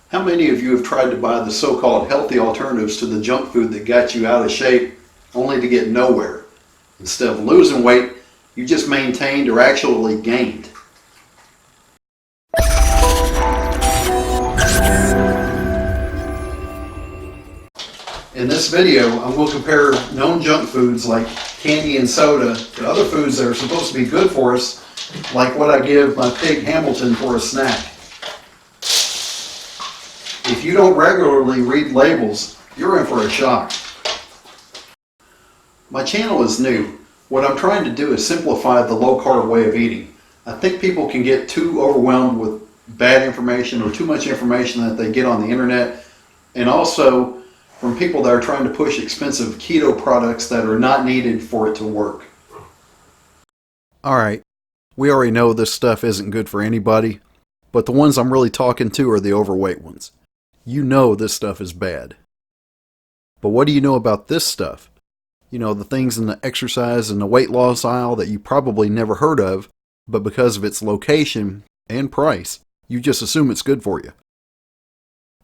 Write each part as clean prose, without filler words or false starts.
How many of you have tried to buy the so-called healthy alternatives to the junk food that got you out of shape only to get nowhere? Instead of losing weight, you just maintained or actually gained. In this video, I'm going to compare known junk foods like candy and soda to other foods that are supposed to be good for us, like what I give my pig Hamilton for a snack. If you don't regularly read labels, you're in for a shock. My channel is new. What I'm trying to do is simplify the low-carb way of eating. I think people can get too overwhelmed with bad information or too much information that they get on the internet, and also from people that are trying to push expensive keto products that are not needed for it to work. Alright, we already know this stuff isn't good for anybody, but the ones I'm really talking to are the overweight ones. You know this stuff is bad. But what do you know about this stuff? You know, the things in the exercise and the weight loss aisle that you probably never heard of, but because of its location and price, you just assume it's good for you.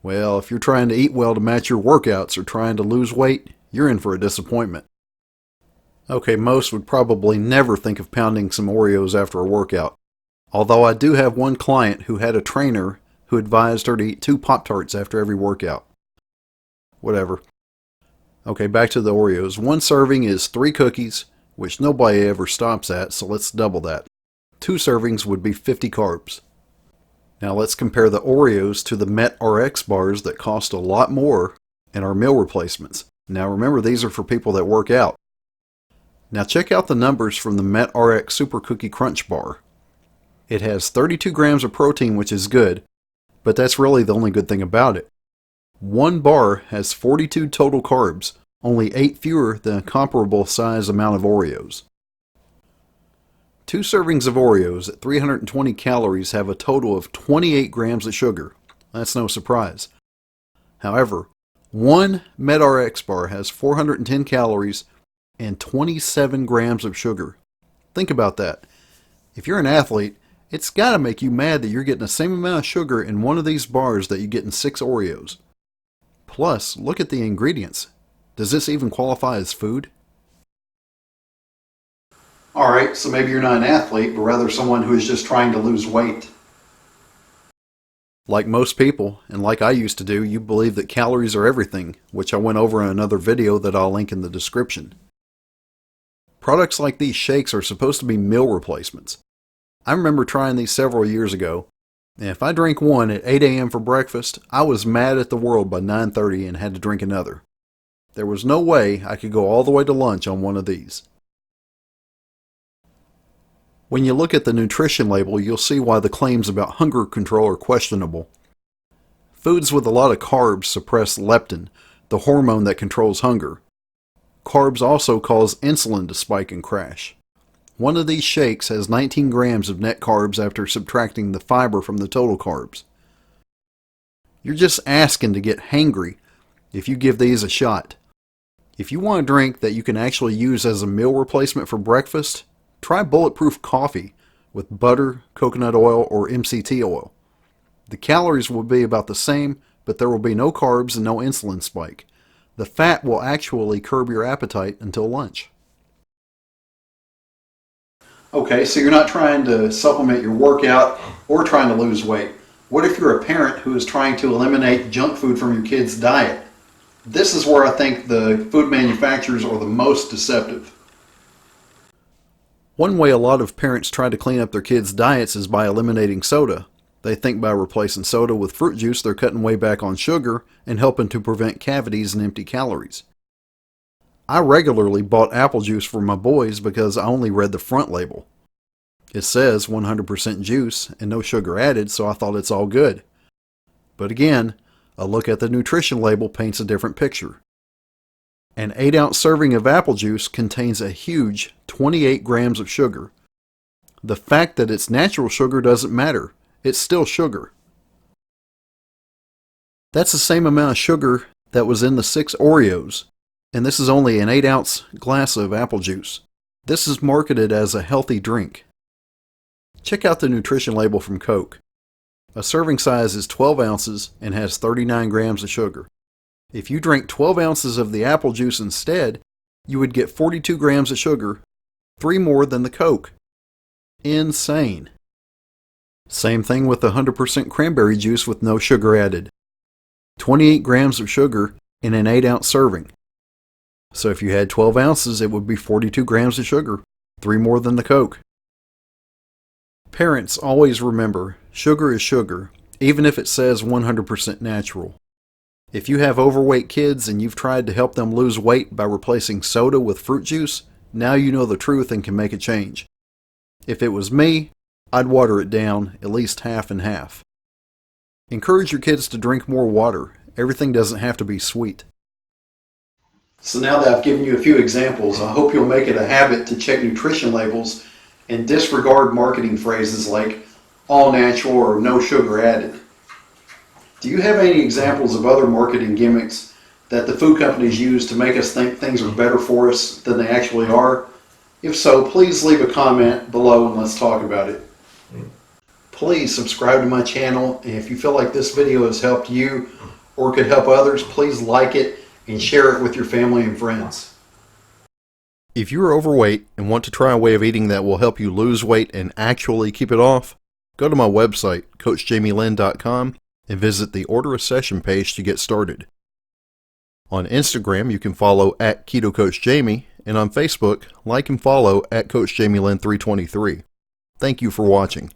Well, if you're trying to eat well to match your workouts or trying to lose weight, you're in for a disappointment. Okay, most would probably never think of pounding some Oreos after a workout. Although I do have one client who had a trainer who advised her to eat 2 Pop-Tarts after every workout. Whatever. Okay, back to the Oreos. 1 serving is 3 cookies, which nobody ever stops at, so let's double that. 2 servings would be 50 carbs. Now let's compare the Oreos to the Met RX bars that cost a lot more and are meal replacements. Now remember, these are for people that work out. Now check out the numbers from the Met RX Super Cookie Crunch bar. It has 32 grams of protein, which is good, but that's really the only good thing about it. 1 bar has 42 total carbs, only 8 fewer than a comparable size amount of Oreos. 2 servings of Oreos at 320 calories have a total of 28 grams of sugar. That's no surprise. However, 1 MedRx bar has 410 calories and 27 grams of sugar. Think about that. If you're an athlete, it's got to make you mad that you're getting the same amount of sugar in one of these bars that you get in 6 Oreos. Plus, look at the ingredients. Does this even qualify as food? Alright, so maybe you're not an athlete, but rather someone who is just trying to lose weight. Like most people, and like I used to do, you believe that calories are everything, which I went over in another video that I'll link in the description. Products like these shakes are supposed to be meal replacements. I remember trying these several years ago, and if I drank one at 8 a.m. for breakfast, I was mad at the world by 9:30 and had to drink another. There was no way I could go all the way to lunch on one of these. When you look at the nutrition label, you'll see why the claims about hunger control are questionable. Foods with a lot of carbs suppress leptin, the hormone that controls hunger. Carbs also cause insulin to spike and crash. One of these shakes has 19 grams of net carbs after subtracting the fiber from the total carbs. You're just asking to get hangry if you give these a shot. If you want a drink that you can actually use as a meal replacement for breakfast, try bulletproof coffee with butter, coconut oil, or MCT oil. The calories will be about the same, but there will be no carbs and no insulin spike. The fat will actually curb your appetite until lunch. Okay, so you're not trying to supplement your workout or trying to lose weight. What if you're a parent who is trying to eliminate junk food from your kid's diet? This is where I think the food manufacturers are the most deceptive. One way a lot of parents try to clean up their kids' diets is by eliminating soda. They think by replacing soda with fruit juice they're cutting way back on sugar and helping to prevent cavities and empty calories. I regularly bought apple juice for my boys because I only read the front label. It says 100% juice and no sugar added, so I thought it's all good. But again, a look at the nutrition label paints a different picture. An 8-ounce serving of apple juice contains a huge 28 grams of sugar. The fact that it's natural sugar doesn't matter. It's still sugar. That's the same amount of sugar that was in the 6 Oreos, and this is only an 8-ounce glass of apple juice. This is marketed as a healthy drink. Check out the nutrition label from Coke. A serving size is 12 ounces and has 39 grams of sugar. If you drink 12 ounces of the apple juice instead, you would get 42 grams of sugar, 3 more than the Coke. Insane. Same thing with the 100% cranberry juice with no sugar added. 28 grams of sugar in an 8-ounce serving. So if you had 12 ounces, it would be 42 grams of sugar, 3 more than the Coke. Parents, always remember, sugar is sugar, even if it says 100% natural. If you have overweight kids and you've tried to help them lose weight by replacing soda with fruit juice, now you know the truth and can make a change. If it was me, I'd water it down, at least half and half. Encourage your kids to drink more water. Everything doesn't have to be sweet. So now that I've given you a few examples, I hope you'll make it a habit to check nutrition labels and disregard marketing phrases like all natural or no sugar added. Do you have any examples of other marketing gimmicks that the food companies use to make us think things are better for us than they actually are? If so, please leave a comment below and let's talk about it. Please subscribe to my channel, and if you feel like this video has helped you or could help others, please like it and share it with your family and friends. If you're overweight and want to try a way of eating that will help you lose weight and actually keep it off, go to my website, CoachJamieLynn.com, and visit the Order a Session page to get started. On Instagram, you can follow @KetoCoachJamie, and on Facebook, like and follow @CoachJamieLynn323. Thank you for watching.